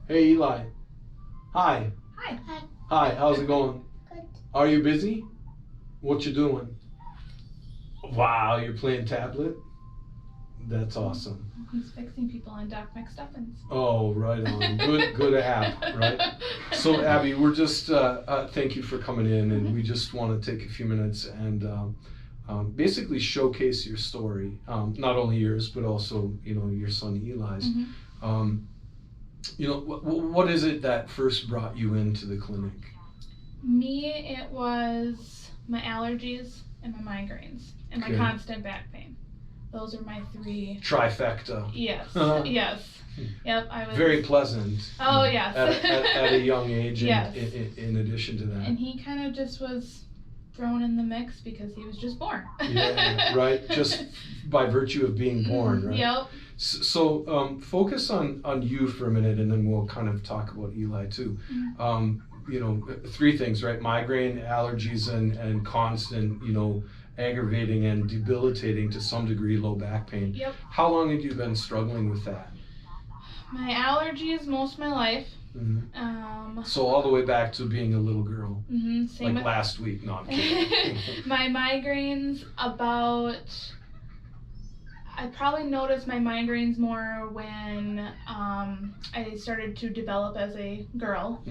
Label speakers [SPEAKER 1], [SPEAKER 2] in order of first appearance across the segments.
[SPEAKER 1] Hey Eli. Hi.
[SPEAKER 2] Hi.
[SPEAKER 1] Hi, how's it going?
[SPEAKER 2] Good.
[SPEAKER 1] Are you busy? What you doing? Wow, you're playing tablet? That's awesome.
[SPEAKER 2] He's fixing people on Doc McStuffins.
[SPEAKER 1] Oh, right on. Good app, right? So Abby, we're just, thank you for coming in, and we just want to take a few minutes and basically showcase your story, not only yours, but also, your son Eli's. What is it that first brought you into the clinic?
[SPEAKER 2] Me, it was my allergies and my migraines and my constant back pain. Those are my three.
[SPEAKER 1] Trifecta.
[SPEAKER 2] Yes. Yes. Yep. I was.
[SPEAKER 1] Very pleasant.
[SPEAKER 2] Oh yes.
[SPEAKER 1] At a young age.
[SPEAKER 2] Yes.
[SPEAKER 1] In addition to that.
[SPEAKER 2] And he kind of just was thrown in the mix because he was just born.
[SPEAKER 1] Yeah. Right. Just by virtue of being born. Right.
[SPEAKER 2] Yep.
[SPEAKER 1] So focus on you for a minute, and then we'll kind of talk about Eli too. Three things, right? Migraine, allergies, and constant, aggravating and debilitating to some degree low back pain.
[SPEAKER 2] Yep.
[SPEAKER 1] How long had you been struggling with that?
[SPEAKER 2] My allergies most of my life.
[SPEAKER 1] So all the way back to being a little girl.
[SPEAKER 2] Same
[SPEAKER 1] like last week. No, I'm kidding.
[SPEAKER 2] My migraines I probably noticed my migraines more when I started to develop as a girl.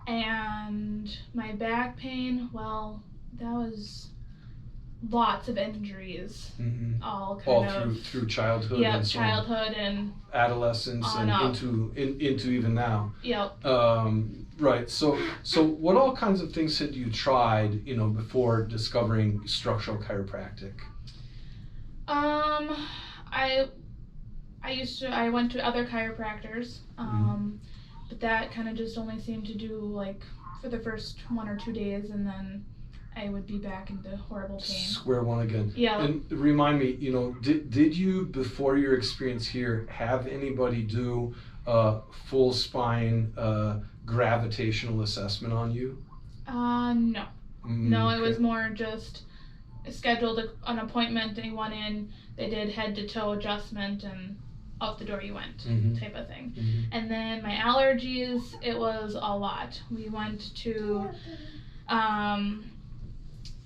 [SPEAKER 2] And my back pain, well, that was lots of injuries, all
[SPEAKER 1] through childhood.
[SPEAKER 2] Yep,
[SPEAKER 1] and so
[SPEAKER 2] childhood and
[SPEAKER 1] adolescence and into even now.
[SPEAKER 2] Yep.
[SPEAKER 1] Right. So what all kinds of things had you tried, before discovering structural chiropractic?
[SPEAKER 2] I went to other chiropractors, but that kind of just only seemed to do like for the first 1 or 2 days, and then I would be back into horrible pain.
[SPEAKER 1] Square one again.
[SPEAKER 2] Yeah.
[SPEAKER 1] And remind me, did you, before your experience here, have anybody do a full spine gravitational assessment on you?
[SPEAKER 2] No. No, it
[SPEAKER 1] Okay.
[SPEAKER 2] was more just scheduled an appointment, they went in, they did head to toe adjustment, and out the door you went, type of thing. And then my allergies, it was a lot. We went to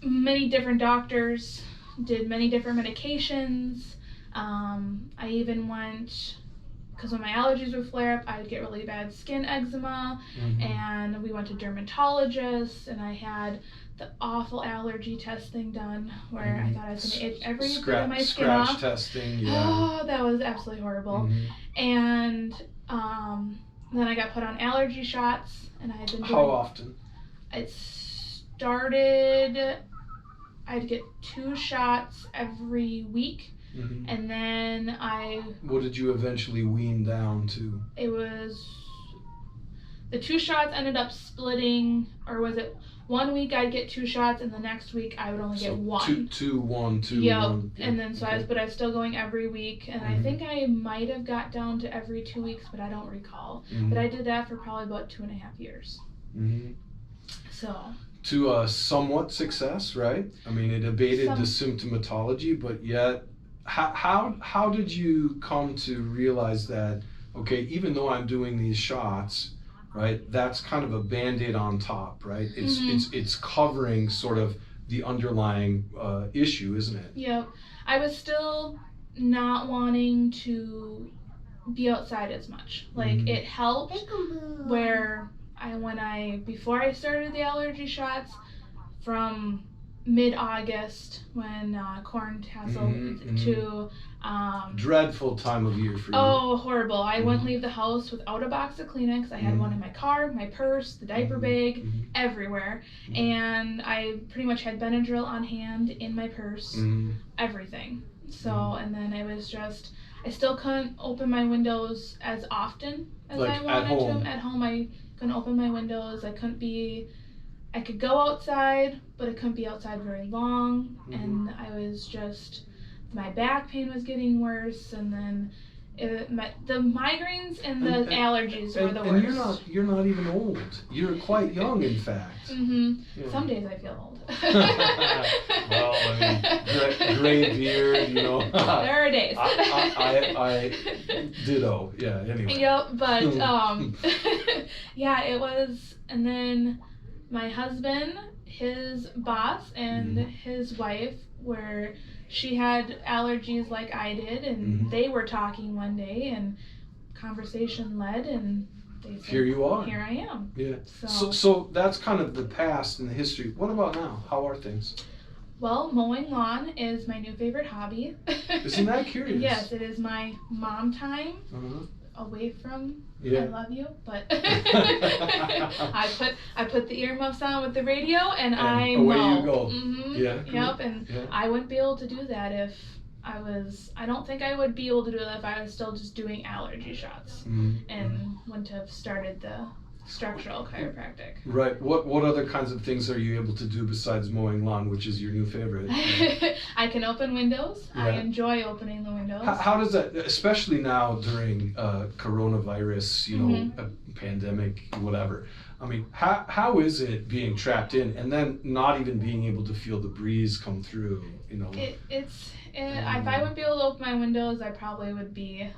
[SPEAKER 2] many different doctors, did many different medications. I even went, because when my allergies would flare up, I would get really bad skin eczema, and we went to dermatologists, and I had the awful allergy test thing done where I thought I was going to itch every bit of my skin off.
[SPEAKER 1] Scratch testing, yeah.
[SPEAKER 2] Oh, that was absolutely horrible. And then I got put on allergy shots, and I had been doing...
[SPEAKER 1] How often?
[SPEAKER 2] It started... I'd get 2 shots every week, and then
[SPEAKER 1] What did you eventually wean down to?
[SPEAKER 2] It was... The 2 shots ended up splitting, or was it 1 week I'd get 2 shots, and the next week I would only get 1.
[SPEAKER 1] 2, 1, 2,
[SPEAKER 2] yep.
[SPEAKER 1] 1.
[SPEAKER 2] And then but I was still going every week, and I think I might have got down to every 2 weeks, but I don't recall. But I did that for probably about 2.5 years. So.
[SPEAKER 1] To somewhat success, right? I mean, it abated the symptomatology, but yet, how did you come to realize that, okay, even though I'm doing these shots, right, that's kind of a Band-Aid on top, right? It's covering sort of the underlying issue, isn't it?
[SPEAKER 2] Yep. I was still not wanting to be outside as much. Like, it helped where before I started the allergy shots, from mid-August when corn tassel to
[SPEAKER 1] dreadful time of year for you.
[SPEAKER 2] Oh, horrible. I wouldn't leave the house without a box of Kleenex. I had one in my car, my purse, the diaper bag, everywhere. And I pretty much had Benadryl on hand in my purse, everything. So, and then it was just, I still couldn't open my windows as often as I wanted to. At home, I couldn't open my windows. I could go outside, but I couldn't be outside very long. And I was just, my back pain was getting worse, and then The migraines and the allergies were the worst.
[SPEAKER 1] And you're not even old. You're quite young, in fact.
[SPEAKER 2] Yeah. Some days I feel old.
[SPEAKER 1] Well, I mean, gray beard, you know.
[SPEAKER 2] There are days.
[SPEAKER 1] I ditto. Yeah. Anyway.
[SPEAKER 2] Yep. But yeah, it was. And then my husband, his boss, and his wife were. She had allergies like I did, and they were talking one day, and conversation led, and they said,
[SPEAKER 1] "Here you are.
[SPEAKER 2] Here I am."
[SPEAKER 1] Yeah. So that's kind of the past and the history. What about now? How are things?
[SPEAKER 2] Well, mowing lawn is my new favorite hobby.
[SPEAKER 1] Isn't that curious?
[SPEAKER 2] Yes, it is my mom time. Away from I love you, but I put the earmuffs on with the radio and I
[SPEAKER 1] away
[SPEAKER 2] mow.
[SPEAKER 1] You go.
[SPEAKER 2] Yeah. Yep. And I wouldn't be able to do that if I don't think I would be able to do that if I was still just doing allergy shots and wouldn't have started the structural chiropractic.
[SPEAKER 1] Right. What other kinds of things are you able to do besides mowing lawn, which is your new favorite?
[SPEAKER 2] I can open windows. Yeah. I enjoy opening the windows.
[SPEAKER 1] How does that, especially now during coronavirus, you know, a pandemic, whatever. I mean, how is it being trapped in and then not even being able to feel the breeze come through? You know.
[SPEAKER 2] If I wouldn't be able to open my windows, I probably would be.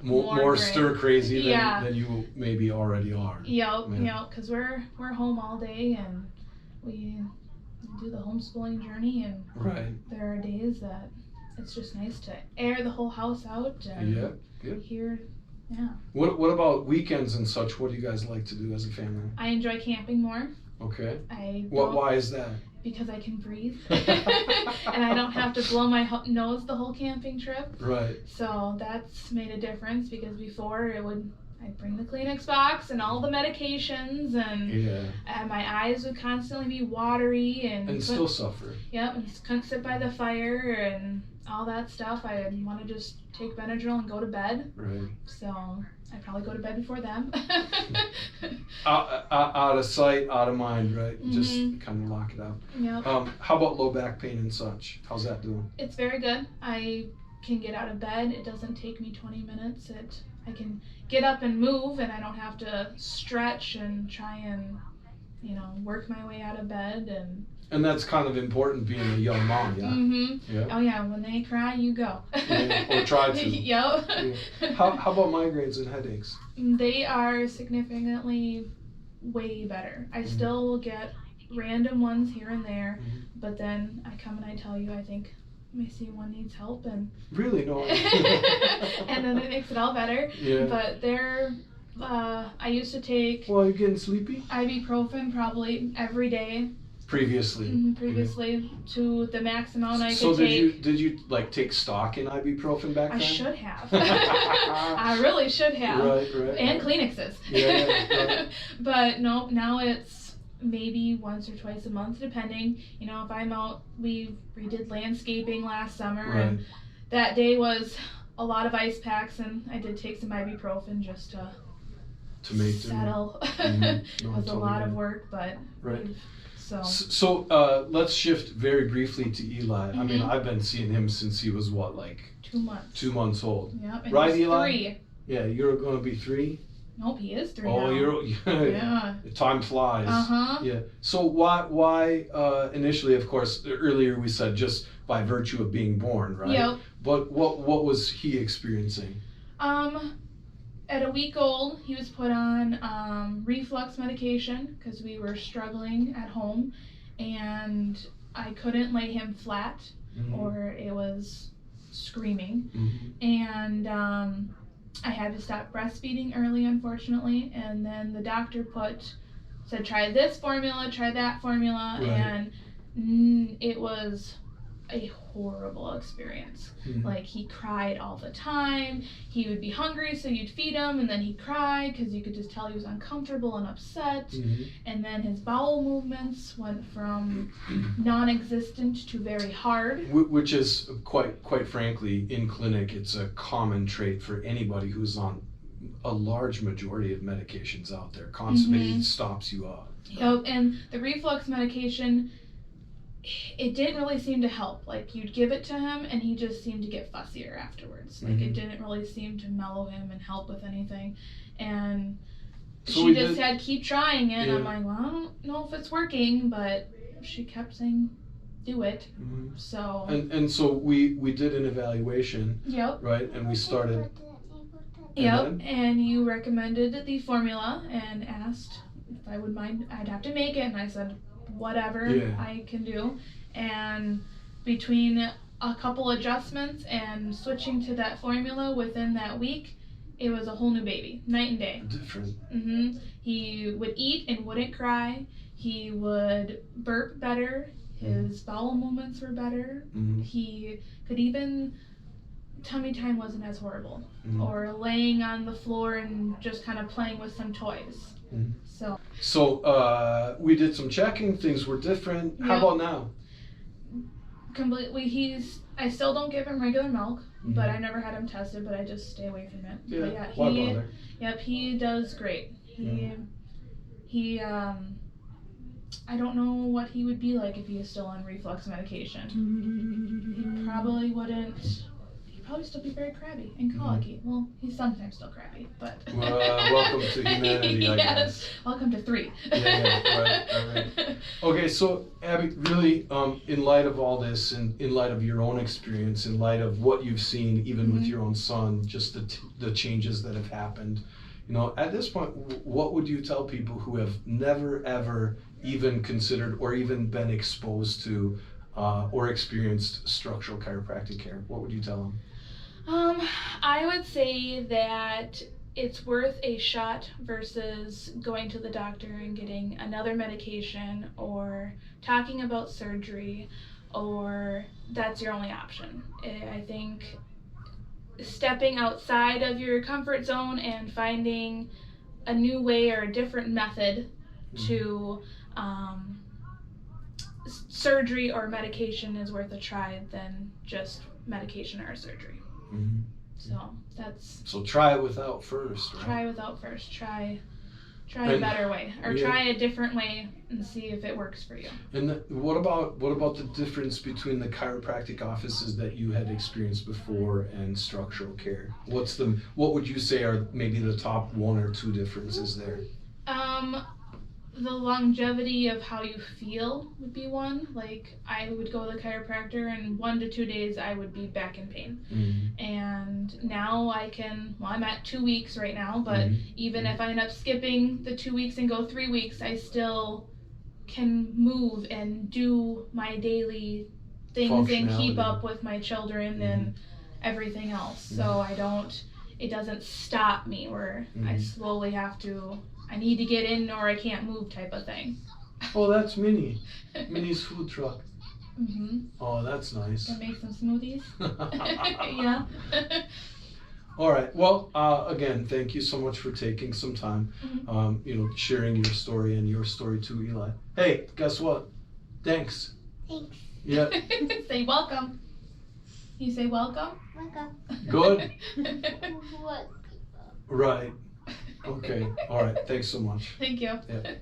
[SPEAKER 1] More stir crazy than you maybe already are.
[SPEAKER 2] Yep, because we're home all day and we do the homeschooling journey, and there are days that it's just nice to air the whole house out and hear. Yeah.
[SPEAKER 1] What about weekends and such? What do you guys like to do as a family?
[SPEAKER 2] I enjoy camping more.
[SPEAKER 1] Okay. Why is that?
[SPEAKER 2] Because I can breathe and I don't have to blow my nose the whole camping trip.
[SPEAKER 1] Right.
[SPEAKER 2] So that's made a difference, because before I'd bring the Kleenex box and all the medications and my eyes would constantly be watery and
[SPEAKER 1] still suffer.
[SPEAKER 2] Yep, and couldn't sit by the fire and all that stuff. I would want to just take Benadryl and go to bed. Right. So I'd probably go to bed before them.
[SPEAKER 1] out of sight, out of mind, right? Just kind of lock it out.
[SPEAKER 2] Yep.
[SPEAKER 1] How about low back pain and such? How's that doing?
[SPEAKER 2] It's very good. I can get out of bed. It doesn't take me 20 minutes. I can get up and move, and I don't have to stretch and try and, work my way out of bed.
[SPEAKER 1] And that's kind of important being a young mom, yeah?
[SPEAKER 2] Yeah. Oh yeah, when they cry, you go.
[SPEAKER 1] Or try to.
[SPEAKER 2] Yep.
[SPEAKER 1] Yeah. How about migraines and headaches?
[SPEAKER 2] They are significantly way better. I still will get random ones here and there, but then I come and I tell you, I think my C1 needs help, and
[SPEAKER 1] really no.
[SPEAKER 2] and then it makes it all better.
[SPEAKER 1] Yeah.
[SPEAKER 2] But I used to take.
[SPEAKER 1] Well, you're getting sleepy?
[SPEAKER 2] Ibuprofen probably every day.
[SPEAKER 1] Previously
[SPEAKER 2] to the max amount I could
[SPEAKER 1] take. So did you take stock in ibuprofen back then?
[SPEAKER 2] I should have. I really should have.
[SPEAKER 1] Right.
[SPEAKER 2] And Kleenexes.
[SPEAKER 1] Yeah.
[SPEAKER 2] But no, now it's maybe once or twice a month, depending. If I'm out, we redid landscaping last summer, and that day was a lot of ice packs, and I did take some ibuprofen just to
[SPEAKER 1] make
[SPEAKER 2] settle. It was a lot of work, but
[SPEAKER 1] So let's shift very briefly to Eli. I mean, I've been seeing him since he was
[SPEAKER 2] 2 months.
[SPEAKER 1] 2 months old.
[SPEAKER 2] Yep, and
[SPEAKER 1] right,
[SPEAKER 2] he's
[SPEAKER 1] Eli?
[SPEAKER 2] 3.
[SPEAKER 1] Yeah, you're going to be 3?
[SPEAKER 2] Nope, he is 3
[SPEAKER 1] now.
[SPEAKER 2] Yeah.
[SPEAKER 1] Time flies. Yeah. So why initially, of course, earlier we said just by virtue of being born, right?
[SPEAKER 2] Yep.
[SPEAKER 1] But what was he experiencing?
[SPEAKER 2] At a week old, he was put on reflux medication because we were struggling at home, and I couldn't lay him flat or it was screaming. And I had to stop breastfeeding early, unfortunately, and then the doctor said try this formula, try that formula, and it was a horrible experience. He cried all the time. He would be hungry, so you'd feed him, and then he'd cry because you could just tell he was uncomfortable and upset. And then his bowel movements went from non-existent to very hard.
[SPEAKER 1] Which is quite frankly, in clinic, it's a common trait for anybody who's on a large majority of medications out there. Constipated stops you up.
[SPEAKER 2] Yep, and the reflux medication, it didn't really seem to help. Like, you'd give it to him and he just seemed to get fussier afterwards. Like, it didn't really seem to mellow him and help with anything. And so she just said, keep trying it. I'm like, well, I don't know if it's working, but she kept saying, do it. So.
[SPEAKER 1] And so we did an evaluation.
[SPEAKER 2] Yep.
[SPEAKER 1] Right, and we started.
[SPEAKER 2] Yep, and you recommended the formula and asked if I would mind. I'd have to make it, and I said, whatever I can do. And between a couple adjustments and switching to that formula within that week, it was a whole new baby, night and day.
[SPEAKER 1] Different.
[SPEAKER 2] He would eat and wouldn't cry. He would burp better. His bowel movements were better. He could even, tummy time wasn't as horrible. Or laying on the floor and just kind of playing with some toys. So
[SPEAKER 1] we did some checking, things were different. How about now?
[SPEAKER 2] Completely. I still don't give him regular milk, but I never had him tested, but I just stay away from it.
[SPEAKER 1] Yeah,
[SPEAKER 2] But
[SPEAKER 1] why bother?
[SPEAKER 2] Yep, he does great. He I don't know what he would be like if he is still on reflux medication. He probably wouldn't. He'd probably still be very crabby and colicky. Well, he's sometimes still crabby, but.
[SPEAKER 1] Welcome to humanity, I guess.
[SPEAKER 2] Welcome to 3.
[SPEAKER 1] Right. Okay, so Abby, really, in light of all this, and in light of your own experience, in light of what you've seen, even with your own son, just the changes that have happened, at this point, what would you tell people who have never ever even considered or even been exposed to or experienced structural chiropractic care? What would you tell them?
[SPEAKER 2] I would say that it's worth a shot versus going to the doctor and getting another medication or talking about surgery, or that's your only option. I think stepping outside of your comfort zone and finding a new way or a different method to surgery or medication is worth a try than just medication or surgery. So
[SPEAKER 1] try it without first, right?
[SPEAKER 2] Try without first. Try a better way, or try a different way and see if it works for you.
[SPEAKER 1] And what about the difference between the chiropractic offices that you had experienced before and structural care? What would you say are maybe the top 1 or 2 differences there?
[SPEAKER 2] The longevity of how you feel would be one. Like, I would go to the chiropractor and 1 to 2 days I would be back in pain. And now I'm at 2 weeks right now, but even if I end up skipping the 2 weeks and go 3 weeks, I still can move and do my daily things and keep up with my children and everything else. So it doesn't stop me where I slowly have to, I need to get in or I can't move type of thing.
[SPEAKER 1] Oh, that's Minnie. Minnie's food truck. Oh, that's nice.
[SPEAKER 2] Gonna make some smoothies. Yeah.
[SPEAKER 1] All right. Well, again, thank you so much for taking some time, sharing your story and your story too, Eli. Hey, guess what? Thanks.
[SPEAKER 3] Thanks.
[SPEAKER 1] Yeah.
[SPEAKER 2] Say welcome. You say welcome?
[SPEAKER 3] Welcome.
[SPEAKER 1] Good.
[SPEAKER 3] What?
[SPEAKER 1] Right. Okay. All right. Thanks so much.
[SPEAKER 2] Thank you.
[SPEAKER 1] Yeah.